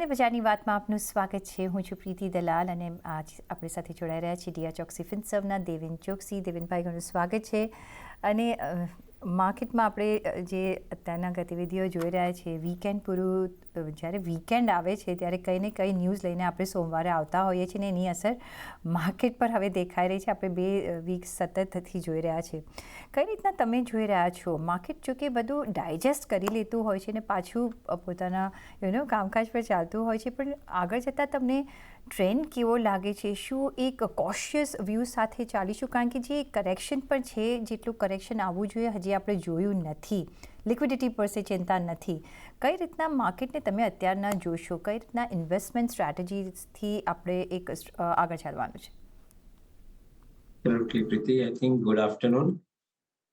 અને બજારની વાતમાં આપનું સ્વાગત છે. હું છું પ્રીતિ દલાલ અને આજ આપણી સાથે જોડાઈ રહ્યા છે ડિયા ચોકસી ફિનસર્વના દેવેન ચોકસી. દેવેનભાઈ, ઘણું સ્વાગત છે. અને માર્કેટમાં આપણે જે અત્યારના ગતિવિધિઓ જોઈ રહ્યા છીએ, વીકેન્ડ પૂરું જ્યારે વીકેન્ડ આવે છે ત્યારે કંઈ ને કંઈ ન્યૂઝ લઈને આપણે સોમવારે આવતા હોઈએ છીએ ને એની અસર માર્કેટ પર હવે દેખાઈ રહી છે. આપણે 2 વીક સતતથી જોઈ રહ્યા છીએ. કઈ રીતના તમે જોઈ રહ્યા છો? માર્કેટ જો કે બધું ડાયજેસ્ટ કરી લેતું હોય છે ને પાછું પોતાના કામકાજ પર ચાલતું હોય છે, પણ આગળ જતાં તમને ટ્રેન્ડ કેવો લાગે છે? શું એક કોશિયસ વ્યૂ સાથે ચાલીશું? કારણ કે જે કરેક્શન પણ છે, જેટલું કરેક્શન આવવું જોઈએ હજી આપણે જોયું નથી. લિક્વિડિટી પર સે ચિંતા નથી. કઈ રીતના માર્કેટને તમે અત્યારના જોશો? કઈ રીતના ઇન્વેસ્ટમેન્ટ સ્ટ્રેટેજીથી આપણે એક આગળ ચાલવાનું છે? Absolutely, Preeti. I think good afternoon.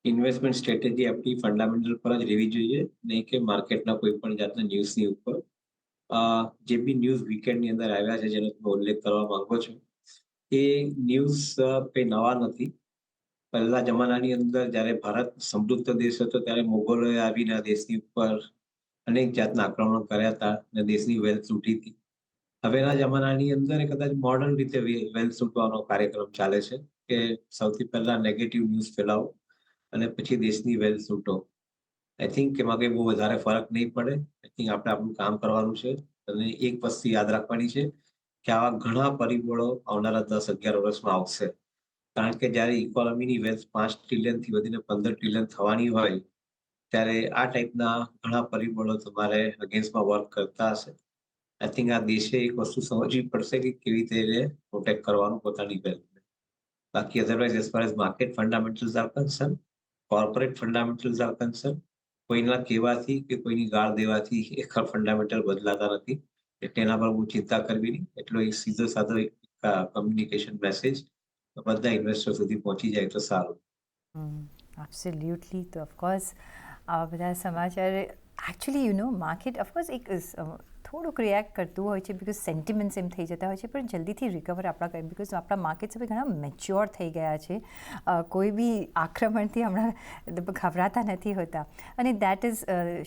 Investment strategy આપણી ફંડામેન્ટલ પર જ રહેવી જોઈએ, નહીં કે માર્કેટના કોઈ પણ જાતના ન્યૂઝની ઉપર. જે બી ન્યૂઝ વીકેન્ડની અંદર આવ્યા છે જેનો તમે ઉલ્લેખ કરવા માંગો છો, એ ન્યૂઝ કંઈ નવા નથી. પહેલા જમાનાની અંદર જ્યારે ભારત સમૃદ્ધ દેશ હતો ત્યારે મોગલોએ આવીને આ દેશની ઉપર અનેક જાતના આક્રમણો કર્યા હતા અને દેશની વેલ્થ લૂંટી હતી. હવેના જમાનાની અંદર કદાચ મોડર્ન રીતે વેલ્થ લૂંટવાનો કાર્યક્રમ ચાલે છે કે સૌથી પહેલા નેગેટિવ ન્યૂઝ ફેલાવો અને પછી દેશની વેલ્થ લૂંટો. આઈ થિંક એમાં કંઈ બહુ વધારે ફરક નહીં પડે. આઈ થિંક આપણે આપણું કામ કરવાનું છે અને એક વસ્તુ યાદ રાખવાની છે કે આવા ઘણા પરિબળો આવનારા 10-11 વર્ષમાં આવશે. કારણ કે જ્યારે ઇકોનોમીની વેલ્થ 5 ટ્રિલિયનથી વધીને 15 ટ્રિલિયન થવાની હોય ત્યારે આ ટાઈપના ઘણા પરિબળો તમારે અગેન્સ્ટમાં વર્ક કરતા હશે. આઈ થિંક આ દેશે એક વસ્તુ સમજવી પડશે કે કેવી રીતે એને પ્રોટેક્ટ કરવાનું પોતાની વેલ્થને. બાકી otherwise as far as market fundamentals R concern, corporate fundamentals R concern, કોઈના કહેવાથી કે કોઈની ગાળ દેવાથી એ ફંડામેન્ટલ બદલાતા નથી. એટલે એના પર બહુ ચિંતા કરવી નહીં. એટલો એક સીધો સાધો કમ્યુનિકેશન મેસેજ બધા ઇન્વેસ્ટર સુધી પહોંચી જાય તો સારું. એબ્સોલ્યુટલી. તો ઓફકોર્સ આવા બધા સમાચાર એકચ્યુઅલી માર્કેટ ઓફકોર્સ એક થોડુંક રિએક્ટ કરતું હોય છે, બિકોઝ સેન્ટિમેન્ટ્સ એમ થઈ જતા હોય છે, પણ જલ્દીથી રિકવર આપણા કરે, બિકોઝ આપણા માર્કેટ્સ હવે ઘણા મેચ્યોર થઈ ગયા છે. કોઈ બી આક્રમણથી હમણાં ગભરાતા નથી હોતા. અને દેટ ઇઝ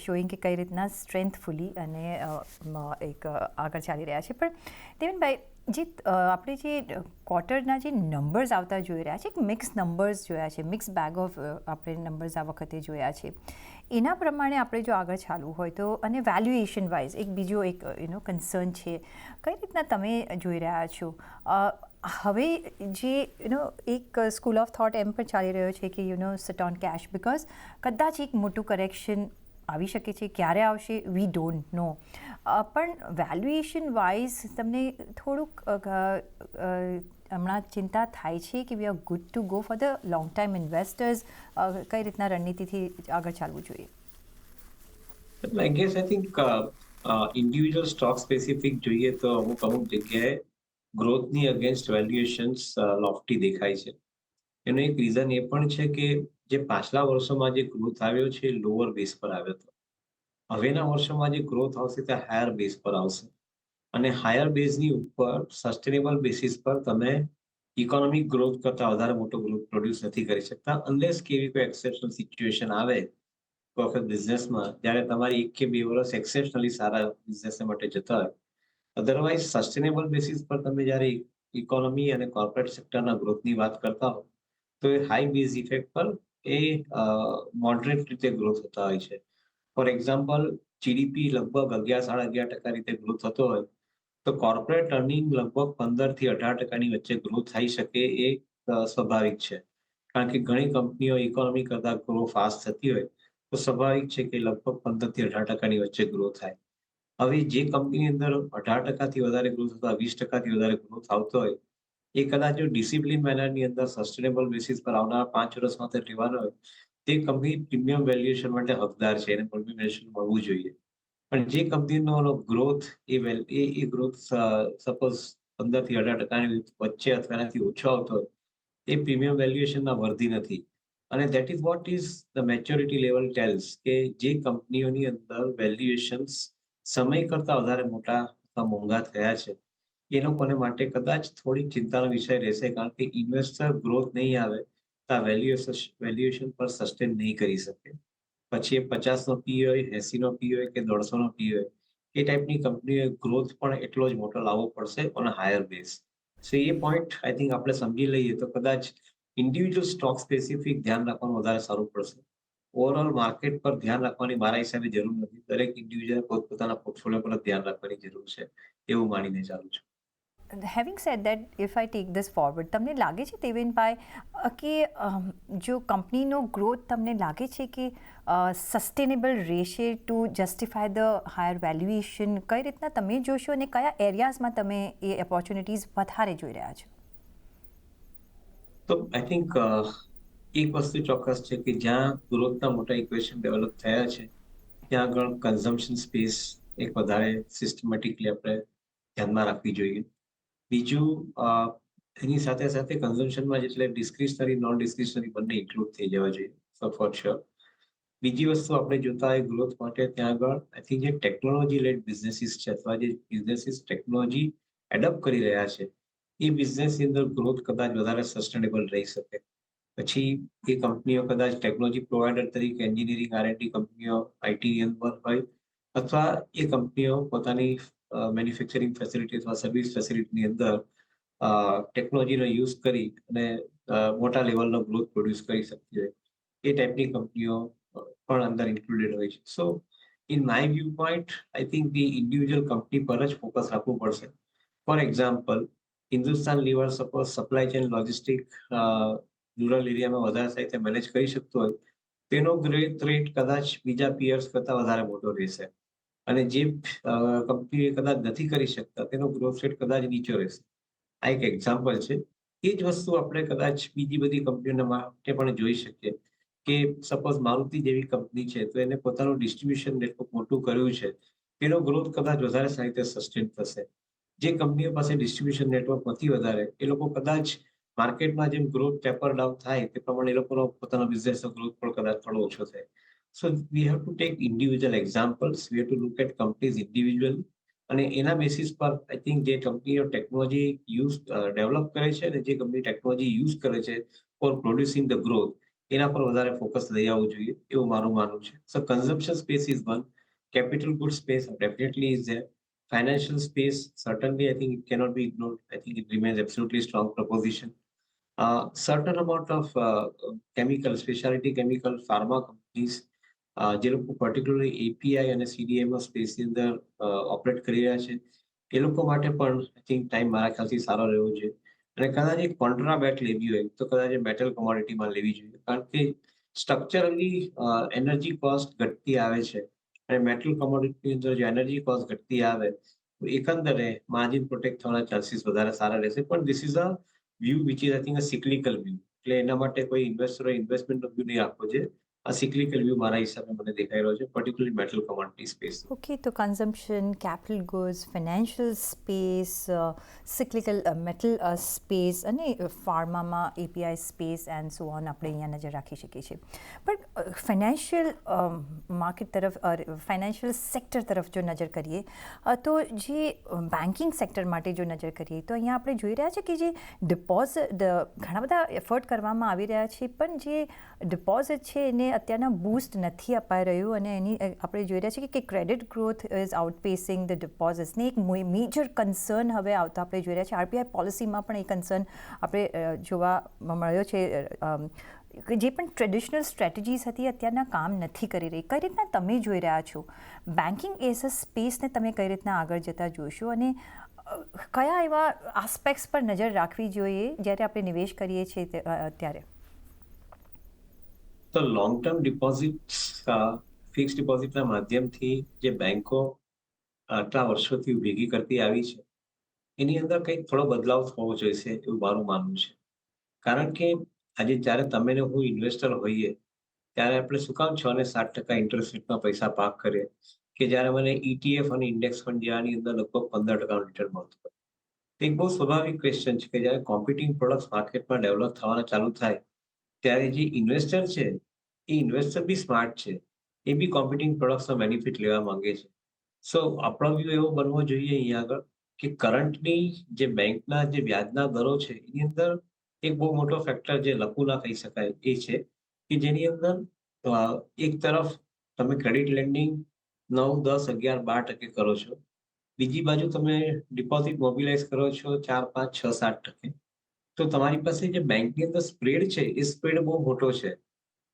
શોઈંગ કે કઈ રીતના સ્ટ્રેન્થફુલી અને એક આગળ ચાલી રહ્યા છે. પણ દેવેનભાઈ, જે આપણે જે ક્વાર્ટરના જે નંબર્સ આવતા જોઈ રહ્યા છે, એક મિક્સ નંબર્સ જોયા છે, મિક્સ બેગ ઓફ આપણે નંબર્સ આ વખતે જોયા છે. એના પ્રમાણે આપણે જો આગળ ચાલવું હોય તો, અને વેલ્યુએશન વાઇઝ એક બીજો એક કન્સર્ન છે, કઈ રીતના તમે જોઈ રહ્યા છો? હવે જે એક સ્કૂલ ઓફ થોટ એમ પણ ચાલી રહ્યો છે કે સિટ ઓન કેશ, બિકોઝ કદાચ એક મોટું કરેક્શન આવી શકે છે. ક્યારે આવશે વી ડોન્ટ નો. પણ વેલ્યુએશન વાઇઝ તમને થોડુંક હમણાં ચિંતા થાય છે કે we are good to go for the long time investors? કઈ રીતના રણનીતિથી આગળ ચાલવું જોઈએ? I guess I think individual stock specific જોઈએ તો અમુક જગ્યાએ ગ્રોથની અગેન્સ્ટ વેલ્યુએશન્સ લોફ્ટી દેખાય છે. એનું એક રીઝન એ પણ છે કે જે પાછલા વર્ષોમાં જે ગ્રોથ આવ્યો છે એ લોઅર બેઝ પર આવ્યો હતો. હવેના વર્ષોમાં જે ગ્રોથ આવશે તે હાયર બેઝ પર આવશે. અને હાયર બેઝની ઉપર સસ્ટેનેબલ બેસિસ પર તમે ઇકોનોમિક ગ્રોથ કરતા વધારે મોટો ગ્રોથ પ્રોડ્યુસ નથી કરી શકતા, અનલેસ કે એવી કોઈ એક્સેપ્શનલ સિચ્યુએશન આવે કોઈ વખત બિઝનેસમાં જ્યારે તમારી 1 કે 2 વર્ષ એક્સેપ્શનલી સારા બિઝનેસ માટે જતા હોય. અધરવાઇઝ સસ્ટેનેબલ બેસિસ પર તમે જ્યારે ઇકોનોમી અને કોર્પોરેટ સેક્ટરના ગ્રોથની વાત કરતા હો તો એ હાઈ બેઝ ઇફેક્ટ પર એ મોડરેટ રીતે ગ્રોથ થતા હોય છે. ફોર એક્ઝામ્પલ, જીડીપી લગભગ 11-11.5% રીતે ગ્રોથ થતો હોય તો કોર્પોરેટ અર્નિંગ લગભગ 15% થી 18% વચ્ચે ગ્રોથ થઈ શકે એ સ્વાભાવિક છે. કારણ કે ઘણી કંપનીઓ ઇકોનોમી કરતા ગ્રો ફાસ્ટ થતી હોય તો સ્વાભાવિક છે કે લગભગ 15% થી 18% વચ્ચે ગ્રોથ થાય. હવે જે કંપનીની અંદર 18% વધારે ગ્રોથ અથવા 20% વધારે ગ્રોથ આવતો હોય એ કદાચ જો ડિસિપ્લિન મેનરની અંદર સસ્ટેનેબલ બેસિસ પર આવનારા 5 વર્ષ માટે રહેવાનો હોય તે કંપની પ્રીમિયમ વેલ્યુએશન માટે હકદાર છે, એને પ્રીમિયમ વેલ્યુએશન મળવું જોઈએ. પણ જે કંપનીનો ગ્રોથ એ ગ્રોથ સપોઝ 15% થી 18% વચ્ચે અથવા એનાથી ઓછો આવતો હોય એ પ્રીમિયમ વેલ્યુએશનના વર્ધી નથી. અને that is what is the maturity level tells કે જે કંપનીઓની અંદર વેલ્યુએશન્સ સમય કરતા વધારે મોટા અથવા મોંઘા થયા છે એ લોકોને માટે કદાચ થોડી ચિંતાનો વિષય રહેશે. કારણ કે ઇન્વેસ્ટર ગ્રોથ નહીં આવે તો આ વેલ્યુએશન પર સસ્ટેન નહીં કરી શકે. પછી એ 50નો પી હોય, 80નો પી હોય કે 150નો પી હોય, એ ટાઈપની કંપનીઓએ ગ્રોથ પણ એટલો જ મોટો લાવવો પડશે on a higher base. So A point I think આપણે સમજી લઈએ તો કદાચ ઇન્ડિવિજ્યુઅલ સ્ટોક સ્પેસિફિક ધ્યાન રાખવાનું વધારે સારું પડશે. ઓવરઓલ માર્કેટ પર ધ્યાન રાખવાની મારા હિસાબે જરૂર નથી. દરેક ઇન્ડિવિજ્યુઅલ પોતપોતાના પોર્ટફોલિયો પર જ ધ્યાન રાખવાની જરૂર છે એવું માનીને ચાલું છું. Having sad that if I take this forward, તમને લાગે છે દેવેનભાઈ કે જો કંપનીનો ગ્રોથ તમને લાગે છે કે સસ્ટેનેબલ રહેશે to justify the higher valuation? કઈ રીતના તમે જોશો અને કયા એરિયાઝમાં તમે એ ઓપોર્ચ્યુનિટીઝ વધારે જોઈ રહ્યા છો? તો આઈ થિંક એક વસ્તુ ચોક્કસ છે કે જ્યાં ગ્રોથના મોટા ઇક્વેશન ડેવલપ થયા છે ત્યાં આગળ કન્ઝમ્પશન સ્પેસ એક વધારે સિસ્ટમેટિકલી આપણે ધ્યાનમાં રાખવી જોઈએ. બીજું એની સાથે સાથે કન્ઝમ્પશનમાં એટલે ડિસ્ક્રિશનરી નોન ડિસ્ક્રિશનરી બંને ઇન્ક્લુડ થઈ જવા જોઈએ ફોર શ્યોર. બીજી વસ્તુ આપણે જોતા હોય ગ્રોથ માટે ત્યાં આગળ આઈ થિંક જે ટેકનોલોજી લેડ બિઝનેસીસ છે અથવા જે બિઝનેસીસ ટેકનોલોજી એડપ્ટ કરી રહ્યા છે એ બિઝનેસની અંદર ગ્રોથ કદાચ વધારે સસ્ટેનેબલ રહી શકે. પછી એ કંપનીઓ કદાચ ટેકનોલોજી પ્રોવાઈડર તરીકે એન્જિનિયરિંગ આરએનડી કંપનીઓ આઈટીની અંદર હોય અથવા એ કંપનીઓ પોતાની મેન્યુફેક્ચરિંગ ફેસિલિટી અથવા સર્વિસ ફેસિલિટીની અંદર ટેકનોલોજીનો યુઝ કરી અને મોટા લેવલનો ગ્રોથ પ્રોડ્યુસ કરી શકતી હોય એ ટાઈપની કંપનીઓ પણ અંદર ઇન્ક્લુડેડ હોય છે. So in my view point I think the individual company પર જ ફોકસ રાખવું પડશે. For example, Hindustan Lever suppose supply chain logistic rural એરિયામાં વધારે સારી રીતે મેનેજ કરી શકતું હોય તેનો ગ્રોથ રેટ કદાચ બીજા પિયર્સ કરતા વધારે મોટો રહેશે અને જે કંપની કદાચ નથી કરી શકતા તેનો ગ્રોથ રેટ કદાચ નીચો રહેશે. આ એક એક્ઝામ્પલ છે. એ જ વસ્તુ આપણે કદાચ બીજી બધી કંપનીઓના માટે પણ જોઈ શકીએ કે સપોઝ મારુતિ જેવી કંપની છે તો એને પોતાનું ડિસ્ટ્રીબ્યુશન નેટવર્ક મોટું કર્યું છે, તેનો ગ્રોથ કદાચ વધારે સારી રીતે સસ્ટેન થશે. જે કંપનીઓ પાસે ડિસ્ટ્રીબ્યુશન નેટવર્ક નથી વધારે એ લોકો કદાચ માર્કેટમાં જેમ ગ્રોથ ટેપર ડાઉન થાય તે પ્રમાણે એ લોકોનો પોતાનો બિઝનેસનો ગ્રોથ પણ કદાચ થોડો ઓછો થાય. So we have to take individual examples, we have to look at companies individually અને એના બેસિસ પર આઈ થિંક જે કંપનીઓ ટેકનોલોજી યુઝ ડેવલપ કરે છે અને જે કંપની ટેકનોલોજી યુઝ કરે છે ફોર પ્રોડ્યુસિંગ ધ ગ્રોથ એના પર વધારે ફોકસ લઈ આવવું જોઈએ એવું મારું માનવું છે. So consumption space is one, capital goods space definitely is there. Financial space, certainly, I think it cannot be ignored. I think it remains absolutely strong proposition. Certain amount of chemical, specialty chemical, pharma companies, જે લોકો particularly API અને CDMO સ્પેસની અંદર operate કરી રહ્યા છે એ લોકો માટે પણ આઈ થિંક ટાઈમ મારા ખ્યાલથી સારો રહેવો જોઈએ અને કદાચ એક કોન્ટ્રા બેટ લેવી હોય તો કદાચ મેટલ કોમોડિટીમાં લેવી જોઈએ કારણ કે સ્ટ્રક્ચરલી એનર્જી કોસ્ટ ઘટતી આવે છે અને મેટલ કોમોડિટીની અંદર જો એનર્જી કોસ્ટ ઘટતી આવે તો એકંદરે માર્જિન પ્રોટેક્ટ થવાના ચાન્સીસ વધારે સારા રહેશે. પણ this is a view which is I think a cyclical view, એટલે એના માટે કોઈ ઇન્વેસ્ટરોએ ઇન્વેસ્ટમેન્ટનો વ્યૂ નહીં આપવો જોઈએ. આ સિક્લિકલ વ્યૂ મારા હિસાબે મને દેખાઈ રહ્યો છે particularly metal commodity space. Okay, તો consumption, capital goods, financial space, cyclical metal space અને ફાર્મામાં API space and so on આપણે અહીંયા નજર રાખી શકીએ છીએ. પણ ફાઇનાન્શિયલ માર્કેટ તરફ, ફાઇનાન્શિયલ સેક્ટર તરફ જો નજર કરીએ તો જે બેન્કિંગ સેક્ટર માટે જો નજર કરીએ તો અહીંયા આપણે જોઈ રહ્યા છે કે જે ડિપોઝિટ, ઘણા બધા એફર્ટ કરવામાં આવી રહ્યા છે પણ જે ડિપોઝિટ છે એને અત્યારના બૂસ્ટ નથી અપાઈ રહ્યું અને એની આપણે જોઈ રહ્યા છીએ કે ક્રેડિટ ગ્રોથ ઇઝ આઉટપેસિંગ ધ ડિપોઝિટ્સને એક મેજર કન્સર્ન હવે આવતા આપણે જોઈ રહ્યા છીએ. આરબીઆઈ પોલિસીમાં પણ એ કન્સર્ન આપણે જોવા મળ્યો છે. જે પણ ટ્રેડિશનલ સ્ટ્રેટેજીસ હતી અત્યારના કામ નથી કરી રહી. કઈ રીતના તમે જોઈ રહ્યા છો બેન્કિંગ એઝ અ સ્પેસને, તમે કઈ રીતના આગળ જતા જોશો અને કયા એવા આસ્પેક્ટ્સ પર નજર રાખવી જોઈએ જ્યારે આપણે નિવેશ કરીએ છીએ ત્યારે? તો લોંગ ટર્મ ડિપોઝિટ્સ, ફિક્સ ડિપોઝિટના માધ્યમથી જે બેંકો આટલા વર્ષોથી ભેગી કરતી આવી છે એની અંદર કંઈક થોડો બદલાવ થવો જોઈશે એવું મારું માનવું છે. કારણ કે આજે જ્યારે તમે ને હું ઇન્વેસ્ટર હોઈએ ત્યારે આપણે શું કામ 6 અને 7% ઇન્ટરેસ્ટ રેટમાં પૈસા પાક કરીએ કે જ્યારે મને ETF અને ઇન્ડેક્સ ફંડ જેવાની અંદર લગભગ 15% રિટર્ન મળતું હોય. એક બહુ સ્વાભાવિક ક્વેશ્ચન છે કે જ્યારે કોમ્પિટિંગ પ્રોડક્ટ્સ માર્કેટમાં ડેવલપ થવાના ચાલુ થાય ત્યારે જે ઇન્વેસ્ટર છે એ ઇન્વેસ્ટર બી સ્માર્ટ છે, એ બી કોમ્પિટિંગ પ્રોડક્ટ્સનો બેનિફિટ લેવા માંગે છે. સો આપણો વ્યૂ એવો બનવો જોઈએ અહીંયા આગળ કે કરંટની જે બેંકના જે વ્યાજના દરો છે એની અંદર એક બહુ મોટો ફેક્ટર જે લઘુ ના કહી શકાય એ છે કે જેની અંદર એક તરફ તમે ક્રેડિટ લેન્ડિંગ 9, 10, 11, 12% કરો છો. બીજી બાજુ તમે ડિપોઝિટ મોબિલાઈઝ કરો છો 4, 5, 6, 7%. તો તમારી પાસે જે બેંકની અંદર સ્પ્રેડ છે, એ સ્પ્રેડ બહુ મોટો છે.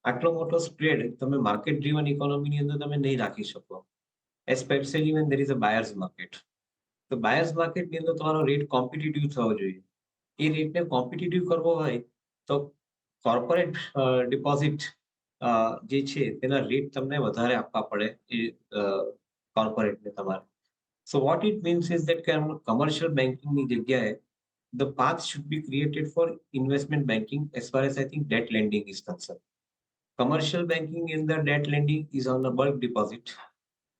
આટલો મોટો સ્પ્રેડ તમે માર્કેટ ડ્રીવન ઇકોનોમીની અંદર તમે નહીં રાખી શકો. Especially when there is a buyers market. તો બાયર્સ માર્કેટની અંદર તમારો રેટ કોમ્પિટિટિવ થવો જોઈએ. એ રેટને કોમ્પિટિટિવ કરવો હોય તો કોર્પોરેટ ડિપોઝિટ જે છે તેના રેટ તમને વધારે આપવા પડે એ કોર્પોરેટને તમારે. So what it means is that કે કમર્શિયલ બેન્કિંગની જગ્યાએ the path should be created for investment banking as far as I think debt lending is concerned. Commercial banking in the debt lending is on a bulk deposit.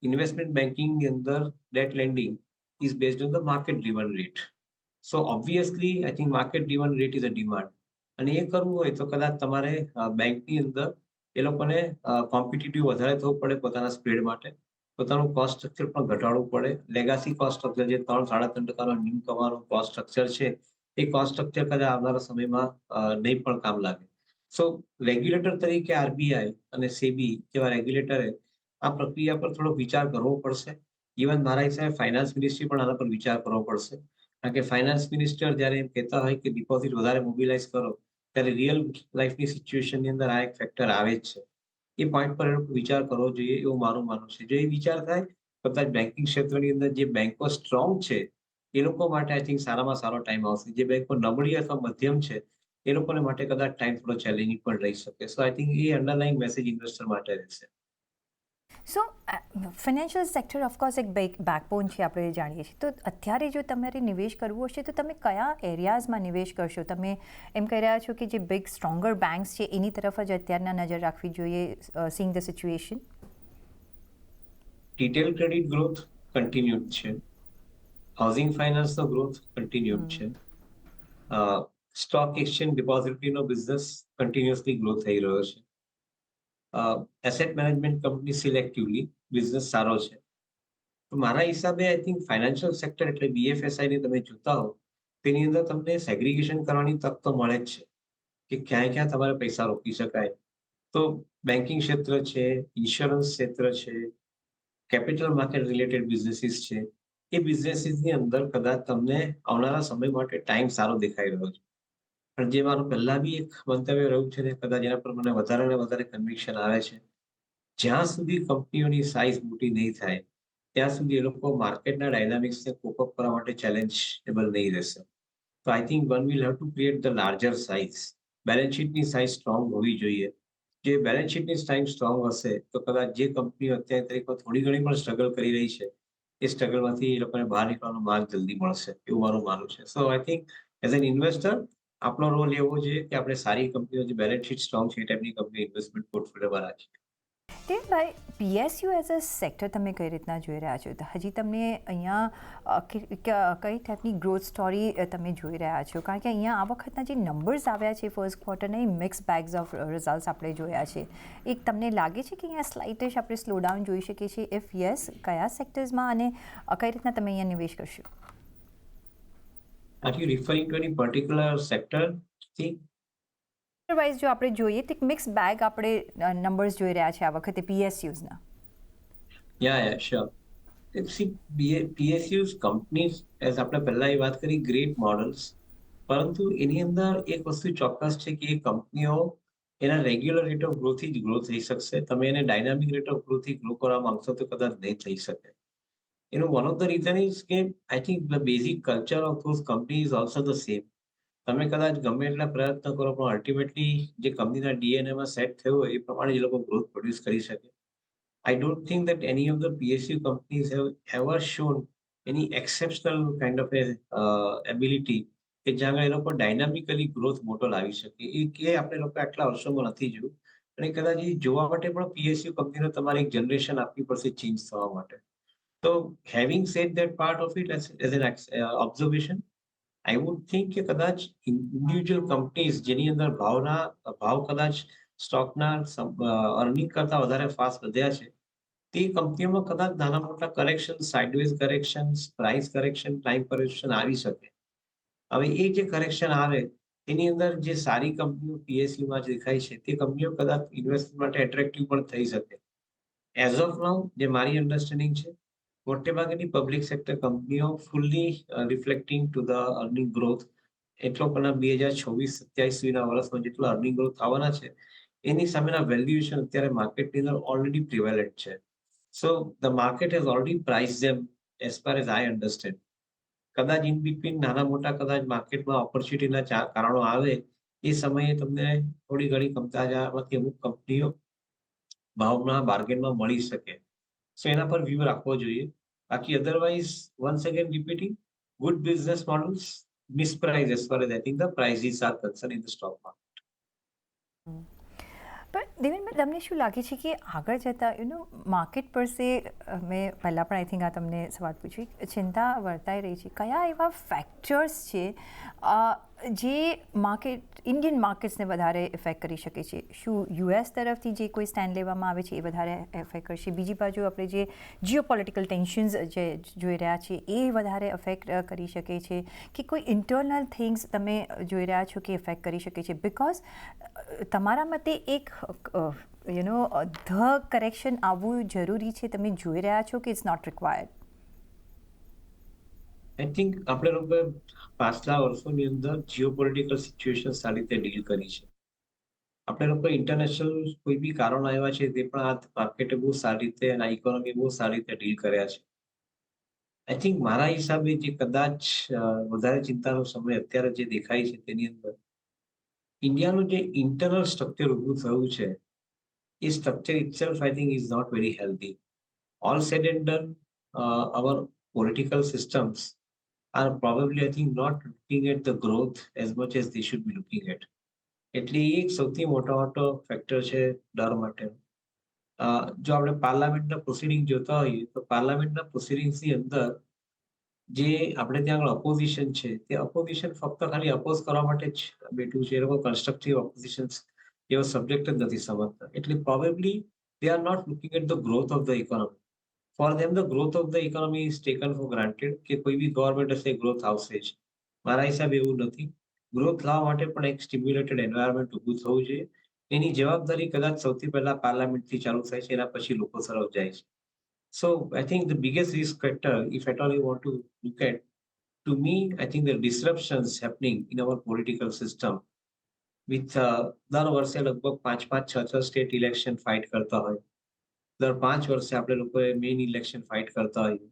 Investment banking in the debt lending is based on the market driven rate. So obviously I think market driven rate is a demand. અને એ કરવું હોય તો કદાચ તમારે બેંકની અંદર એ લોકોને competitive વધારે થવું પડે પોતાના સ્પ્રેડ માટે, પોતાનું કોસ્ટ સ્ટ્રક્ચર પણ ઘટાડવું પડે. લેગાસી કોસ્ટ સ્ટ્રક્ચર જે 3-3.5% નીમ કમાવાનું કોસ્ટ સ્ટ્રક્ચર છે, એ કોસ્ટ સ્ટ્રક્ચર કદાચ આવનારા સમયમાં નહીં પણ કામ લાગે. સો રેગ્યુલેટર તરીકે આરબીઆઈ અને સેબી જેવા રેગ્યુલેટરે આ પ્રક્રિયા પર થોડો વિચાર કરવો પડશે. ઇવન મારા હિસાબે ફાઇનાન્સ મિનિસ્ટ્રી પણ આના પર વિચાર કરવો પડશે. કારણ કે ફાઇનાન્સ મિનિસ્ટર જ્યારે એમ કહેતા હોય કે ડિપોઝિટ વધારે મોબિલાઇઝ કરો, ત્યારે રિયલ લાઈફની સિચ્યુએશનની અંદર આ એક ફેક્ટર આવે જ છે. એ પોઈન્ટ પર એ લોકો વિચાર કરવો જોઈએ એવું મારું માનવું છે. જો એ વિચાર થાય, કદાચ બેન્કિંગ ક્ષેત્રની અંદર જે બેંકો સ્ટ્રોંગ છે એ લોકો માટે આઈ થિંક સારામાં સારો ટાઈમ આવશે. જે બેંકો નબળી અથવા મધ્યમ છે એ લોકોને માટે કદાચ ટાઈમ થોડો ચેલેન્જિંગ પણ રહી શકે. સો આઈ થિંક એ અંડરલાઇંગ મેસેજ ઇન્વેસ્ટર માટે રહેશે. સો ફાઇનાન્શિયલ સેક્ટર ઓફકોર્સ એક બેકબોન છે, આપણે જાણીએ છીએ. તો અત્યારે જો તમારે નિવેશ કરવો હશે તો તમે કયા એરિયાઝમાં નિવેશ કરશો? તમે એમ કહી રહ્યા છો કે જે બિગ સ્ટ્રોંગર બેંક્સ છે એની તરફ જ અત્યારના નજર રાખવી જોઈએ, seeing the situation? Retail credit growth continued છે. હાઉસિંગ ફાઇનાન્સનો ગ્રોથ કન્ટિન્યુડ છે. સ્ટોક એક્સચેન્જ ડિપોઝિટરીનો બિઝનેસ કન્ટિન્યુઅસલી ગ્રો થઈ રહ્યો છે. Asset management company selectively business સારો છે. તો મારા હિસાબે આઈ થિંક ફાઇનાન્શિયલ સેક્ટર એટલે બીએફએસઆઈને તમે જોતા હો, તેની અંદર તમને સેગ્રીગેશન કરવાની તક તો મળે જ છે કે ક્યાં ક્યાં તમારે પૈસા રોકી શકાય. તો બેન્કિંગ ક્ષેત્ર છે, ઇન્સ્યોરન્સ ક્ષેત્ર છે, કેપિટલ માર્કેટ રિલેટેડ બિઝનેસીસ છે, એ બિઝનેસીસની અંદર કદાચ તમને આવનારા સમય માટે ટાઈમ સારો દેખાઈ રહ્યો છે. પણ જે મારું પહેલા બી એક મંતવ્ય રહ્યું છે ને, કદાચ એના પર મને વધારે ને વધારે કન્વિક્શન આવે છે, જ્યાં સુધી કંપનીઓની સાઇઝ મોટી નહીં થાય ત્યાં સુધી એ લોકો માર્કેટના ડાયનામિક્સને કોપ અપ કરવા માટે ચેલેન્જેબલ નહીં રહેશે. તો I think one will have to create the larger size. Balance શીટની સાઇઝ સ્ટ્રોંગ હોવી જોઈએ. જે બેલેન્સ શીટની સાઇઝ સ્ટ્રોંગ હશે તો કદાચ જે કંપનીઓ અત્યારે તારીખમાં થોડી ઘણી પણ સ્ટ્રગલ કરી રહી છે, એ સ્ટ્રગલમાંથી એ લોકોને બહાર નીકળવાનો માર્ગ જલ્દી મળશે એવું મારું માનવું છે. So I think as an investor આપણો રોલ એવો જોઈએ કે આપણે સારી કંપનીઓ જે બેલેન્સ શીટ સ્ટ્રોંગ છે એ ટાઈપની કંપની ઇન્વેસ્ટમેન્ટ પોર્ટફોલિયોમાં રાખીએ. ભાઈ, પીએસયુ એઝ અ સેક્ટર તમે કઈ રીતના જોઈ રહ્યા છો? તો હજી તમને અહીંયા કઈ ટાઈપની ગ્રોથ સ્ટોરી તમે જોઈ રહ્યા છો? કારણ કે અહીંયા આ વખતના જે નંબર્સ આવ્યા છે ફર્સ્ટ ક્વાર્ટરના, એ મિક્સ બેગ્સ ઓફ રિઝલ્ટ્સ આપણે જોયા છે. એક તમને લાગે છે કે અહીંયા સ્લાઇટિશ આપણે સ્લો ડાઉન જોઈ શકીએ છીએ? ઇફ યસ, કયા સેક્ટર્સમાં અને કઈ રીતના તમે અહીંયા નિવેશ કરશો? Are you referring to any particular sector? See, otherwise જો આપણે જોઈએ તો એક મિક્સ બેગ આપણે નંબર્સ જોઈ રહ્યા છે આ વખતે પીએસયુઝના. yeah, sure. See, PSUs companies as આપણે પહેલા એ વાત કરી ગ્રેટ મોડલ્સ, પરંતુ એની અંદર એક વસ્તુ ચોક્કસ છે કે એ કંપનીઓ એના રેગ્યુલર રેટ ઓફ ગ્રોથથી જ ગ્રો થઈ શકશે. તમે એને ડાયનામિક રેટ ઓફ ગ્રોથથી ગ્રો કરવા માંગશો તો કદાચ નહીં થઈ શકે. એનું one of the reason is કે I think the basic culture of those company is also the same. તમે કદાચ ગમે એટલા પ્રયત્ન કરો પણ અલ્ટિમેટલી જે કંપનીના ડીએનએમાં સેટ થયો હોય એ પ્રમાણે એ લોકો ગ્રોથ પ્રોડ્યુસ કરી શકે. I don't think that any of the PSU companies have ever shown any exceptional kind of a ability કે જ્યાં આગળ એ લોકો ડાયનામિકલી ગ્રોથ મોટો લાવી શકે. એ કે આપણે લોકો આટલા વર્ષોમાં નથી જોયું. અને કદાચ એ જોવા માટે પણ પીએસયુ કંપનીને તમારે એક જનરેશન આપવી પડશે ચેન્જ થવા માટે. તો having said that part of it as an observation, I would think કે કદાચ ઇન્ડિવિજ્યુઅલ કંપનીઝ જેની અંદર ભાવ કદાચ સ્ટોકના અર્નિંગ કરતા વધારે ફાસ્ટ વધ્યા છે, તે કંપનીઓમાં કદાચ નાના મોટા correction, sideways correction, price correction, time correction આવી શકે. હવે એ જે કરેક્શન આવે એની અંદર જે સારી કંપનીઓ પીએસયુમાં દેખાય છે તે કંપનીઓ કદાચ ઇન્વેસ્ટમેન્ટ માટે એટ્રેક્ટિવ પણ થઈ શકે. એઝ ઓફ નાઉ જે મારી અન્ડરસ્ટેન્ડિંગ છે, મોટે ભાગની પબ્લિક સેક્ટર કંપનીઓ fully reflecting to the earning growth એટલો પણ 2026-27 સુધીના વર્ષમાં જેટલો અર્નિંગ ગ્રોથ આવવાના છે, એની સામેના વેલ્યુએશન અત્યારે માર્કેટની અંદર ઓલરેડી પ્રિવેલન્ટ છે. So the market has already price them as far as I understand. કદાચ ઇન બિટવીન નાના મોટા કદાચ માર્કેટમાં ઓપોર્ચ્યુનિટીના કારણો આવે, એ સમયે તમને થોડી ઘણી કમતાજામાંથી અમુક કંપનીઓ ભાવમાં બાર્ગેનમાં મળી શકે. સો એના પર વ્યૂ રાખવો જોઈએ. બાકી otherwise once again repeating, good business models mispriced as far as I think the prices are concerned in the stock market. પણ દેવેનભાઈ, તમને શું લાગે છે કે આગળ જતાં માર્કેટ પર સે મેં પહેલાં પણ આઈ થિંક આ તમને સવાલ પૂછ્યું, ચિંતા વર્તાઈ રહી છે, કયા એવા ફેક્ટર્સ છે જે ઇન્ડિયન માર્કેટ્સને વધારે ઇફેક્ટ કરી શકે છે? શું યુએસ તરફથી જે કોઈ સ્ટેન્ડ લેવામાં આવે છે એ વધારે ઇફેક્ટ કરશે? બીજી બાજુ આપણે જે જીઓપોલિટિકલ ટેન્શન્સ જે જોઈ રહ્યા છીએ એ વધારે ઇફેક્ટ કરી શકે છે, કે કોઈ ઇન્ટરનલ થિંગ્સ તમે જોઈ રહ્યા છો કે ઇફેક્ટ કરી શકે છે? બિકોઝ તમારા મતે એક ધ કરેક્શન આવવું જરૂરી છે, તમે જોઈ રહ્યા છો કે it's not required? I think આપણે લોકોએ પાછલા વર્ષોની અંદર જીઓપોલિટિકલ સિચ્યુએશન સારી રીતે ડીલ કરી છે. આપણે લોકો ઇન્ટરનેશનલ કોઈ બી કારણો આવ્યા છે તે પણ આ માર્કેટે બહુ સારી રીતે અને આ ઇકોનોમી બહુ સારી રીતે ડીલ કર્યા છે. આઈ થિંક મારા હિસાબે જે કદાચ વધારે ચિંતાનો સમય અત્યારે જે દેખાય છે તેની અંદર ઇન્ડિયાનું જે ઇન્ટરનલ સ્ટ્રક્ચર ઊભું થયું છે, એ structure itself I think is not very healthy. All said and done, our political systems are probably, I think, not looking at the growth as much as they should be looking at. એટલે એ એક સૌથી મોટો factor છે ડર માટે. જો આપણે પાર્લામેન્ટના proceeding જોતા હોઈએ તો પાર્લામેન્ટના પ્રોસિડિંગ્સની અંદર જે આપણે ત્યાં આગળ અપોઝિશન છે, તે અપોઝિશન ફક્ત ખાલી અપોઝ કરવા માટે જ બેઠું છે. એ લોકો કન્સ્ટ્રક્ટિવ ઓપોઝિશન એવો સબ્જેક્ટ જ નથી સમજતા. એટલે probably they are not looking at the growth of the economy. For them, the growth of the economy is taken for granted કે કોઈ બી ગવર્મેન્ટ હશે ગ્રોથ આવશે જ. મારા હિસાબે એવું નથી. ગ્રોથ લાવવા માટે પણ એક સ્ટિમ્યુલેટેડ એન્વાયરમેન્ટ ઊભું થવું જોઈએ. એની જવાબદારી કદાચ સૌથી પહેલા પાર્લામેન્ટથી ચાલુ થાય છે, એના પછી લોકો તરફ જાય છે. So I think the biggest risk factor, if at all you want to look at, to me, I think the disruptions happening in our political system with દર વર્ષે લગભગ 5-5, 6-6 સ્ટેટ ઇલેક્શન ફાઇટ કરતા હોય. દર 5 વર્ષે આપણે લોકોએ મેઇન ઇલેક્શન ફાઇટ કરતા હોઈએ.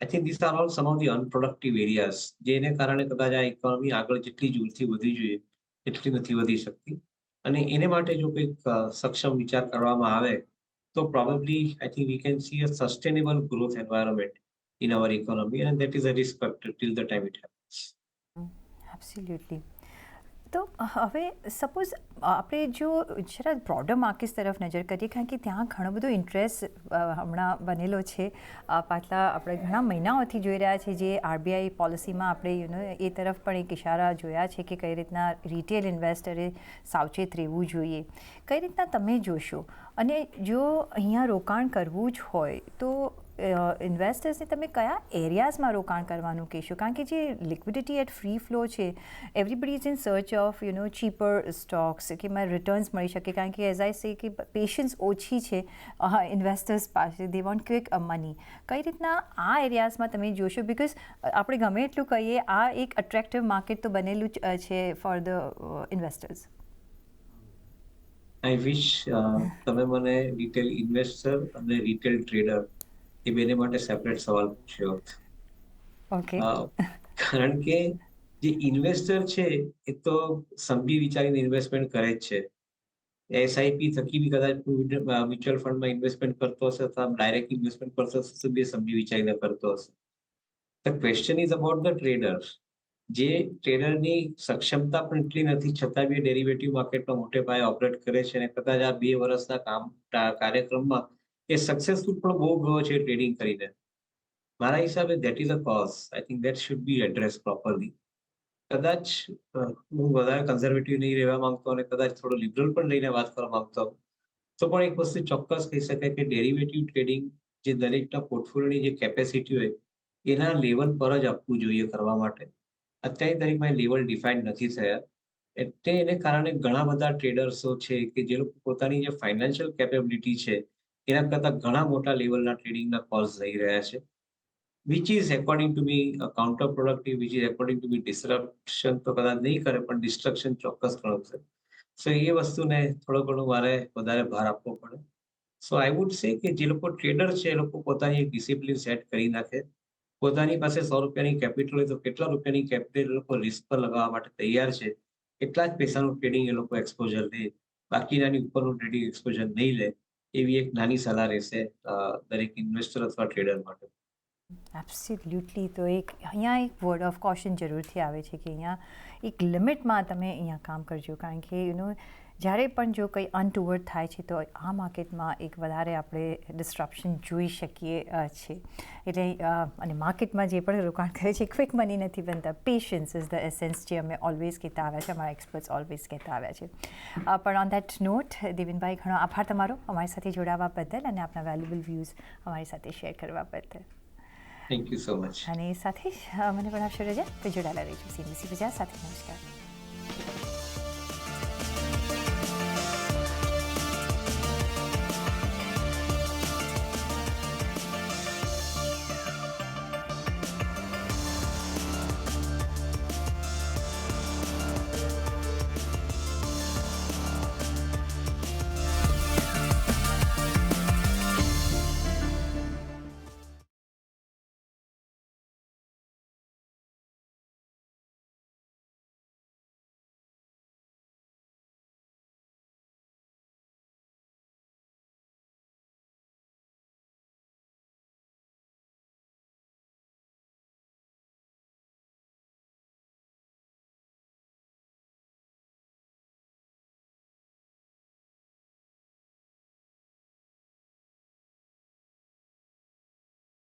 I think this are all some of the unproductive areas, જેને કારણે કદાચ આ ઇકોનોમી આગળ જેટલી જોરથી વધી જોઈએ એટલી નથી વધી શકતી. અને એને માટે જો કંઈક સક્ષમ વિચાર કરવામાં આવે તો probably I think we can see a sustainable growth environment in our economy, and that is a risk factor till the time it happens. Absolutely. તો હવે સપોઝ આપણે જો જરા બ્રોડર માર્કેટ્સ તરફ નજર કરીએ, કારણ કે ત્યાં ઘણો બધો ઇન્ટરેસ્ટ હમણાં બનેલો છે. પાછલા આપણે ઘણા મહિનાઓથી જોઈ રહ્યા છીએ, જે આરબીઆઈ પોલિસીમાં આપણે એ તરફ પણ એક ઇશારા જોયા છે કે કઈ રીતના રિટેલ ઇન્વેસ્ટરે સાવચેત રહેવું જોઈએ. કઈ રીતના તમે જોશો? અને જો અહીંયા રોકાણ કરવું જ હોય તો ઇન્વેસ્ટર્સને તમે કયા એરિયાઝમાં રોકાણ કરવાનું કહેશો? કારણ કે જે લિક્વિડિટી એટ ફ્રી ફ્લો છે, everybody is in search of cheaper stocks કે મને રિટર્ન્સ મળી શકે. કારણ કે એઝ આઈ સે કે પેશન્સ ઓછી છે ઇન્વેસ્ટર્સ પાસે, દે વોન્ટ ક્વિક મની. કઈ રીતના આ એરિયાઝમાં તમે જોશો? બિકોઝ આપણે ગમે એટલું કહીએ, આ એક અટ્રેક્ટિવ માર્કેટ તો બનેલું જ છે ફોર ધ ઇન્વેસ્ટર્સ. આઈ વિશ તમે મને રિટેલ ઇન્વેસ્ટર અને રિટેલ ટ્રેડર એ બેને માટે સેપરેટ સવાલ પૂછ્યો હોત. ઓકે. કારણ કે જે ઇન્વેસ્ટર છે એ તો સમજી વિચારીને ઇન્વેસ્ટમેન્ટ કરે જ છે. એસઆઈપી થકી બી કદાચ મ્યુચ્યુઅલ ફંડમાં ઇન્વેસ્ટમેન્ટ કરતો હશે, તો ડાયરેક્ટ ઇન્વેસ્ટમેન્ટ કરતો હશે, તો બે સમજી વિચારીને કરતો હશે. The question is about the trader. જે ટ્રેડરની સક્ષમતા પણ એટલી નથી, છતાં બી ડેરિવેટિવ માર્કેટમાં મોટે પાયે ઓપરેટ કરે છે, અને કદાચ આ 2 વર્ષના કાર્યક્રમમાં એ સક્સેસફુલ પણ બહુ ગયો છે ટ્રેડિંગ કરીને. મારા હિસાબે that is a cause. I think that should be address properly. કદાચ હું વધારે કન્ઝર્વેટિવ નહીં રહેવા માંગતો અને કદાચ થોડો લિબરલ પણ લઈને વાત કરવા માંગતો, તો પણ એક વસ્તુ ચોક્કસ કહી શકાય કે ડેરિવેટિવ ટ્રેડિંગ જે દરેકના પોર્ટફોલિયોની જે કેપેસિટી હોય એના લેવલ પર જ આપવું જોઈએ કરવા માટે. અત્યારની તારીખમાં એ લેવલ ડિફાઇન નથી થયા. એટલે એને કારણે ઘણા બધા ટ્રેડર્સો છે કે જે લોકો પોતાની જે ફાઇનાન્શિયલ કેપેબિલિટી છે એના કરતાં ઘણા મોટા લેવલના ટ્રેડિંગના કોલ્સ થઈ રહ્યા છે. Which is according to me counter productive, which is according to me disruption તો કદાચ નહીં કરે, પણ ડિસ્ટ્રક્શન ચોક્કસ કરશે. સો એ વસ્તુને થોડો ઘણો મારે વધારે ભાર આપવો પડે. સો આઈ વુડ સે કે જે લોકો ટ્રેડર છે, એ લોકો પોતાની એક ડિસિપ્લિન સેટ કરી નાખે. પોતાની પાસે ₹100 કેપિટલ હોય તો કેટલા રૂપિયાની કેપિટલ એ લોકો રિસ્ક પર લગાવવા માટે તૈયાર છે, એટલા જ પૈસાનું ટ્રેડિંગ એ લોકો એક્સપોઝર લે. બાકીનાની ઉપરનું ટ્રેડિંગ એક્સપોઝર નહીં લે. એવી એક નાની સલાહ રહેશે દરેક ઇન્વેસ્ટર અથવા ટ્રેડર માટે. એબ્સોલ્યુટલી. તો અહીંયા એક વર્ડ ઓફ કોશન જરૂરથી આવે છે કે અહીંયા એક લિમિટમાં તમે અહીંયા કામ કરજો, કારણ કે જ્યારે પણ જો કંઈ અનટુવર્ડ થાય છે તો આ માર્કેટમાં એક વધારે આપણે ડિસ્ટ્રપ્શન જોઈ શકીએ છે. એટલે અને માર્કેટમાં જે પણ રોકાણ કરે છે, ક્વિક મની નથી બનતા. પેશન્સ ઇઝ ધ એસેન્સ, જે અમે ઓલવેઝ કહેતા આવ્યા છે, અમારા એક્સપર્ટ્સ ઓલવેઝ કહેતા આવ્યા છે. પણ ઓન દેટ નોટ, દેવિનભાઈ, ઘણો આભાર તમારો અમારી સાથે જોડાવા બદલ અને આપણા વેલ્યુબલ વ્યૂઝ અમારી સાથે શેર કરવા બદલ. Thank you so much. અને સાથે જ મને પણ આપશો રજા. તો જોડાયેલા રહેજો CNBC ગુજરાત સાથે. નમસ્કાર.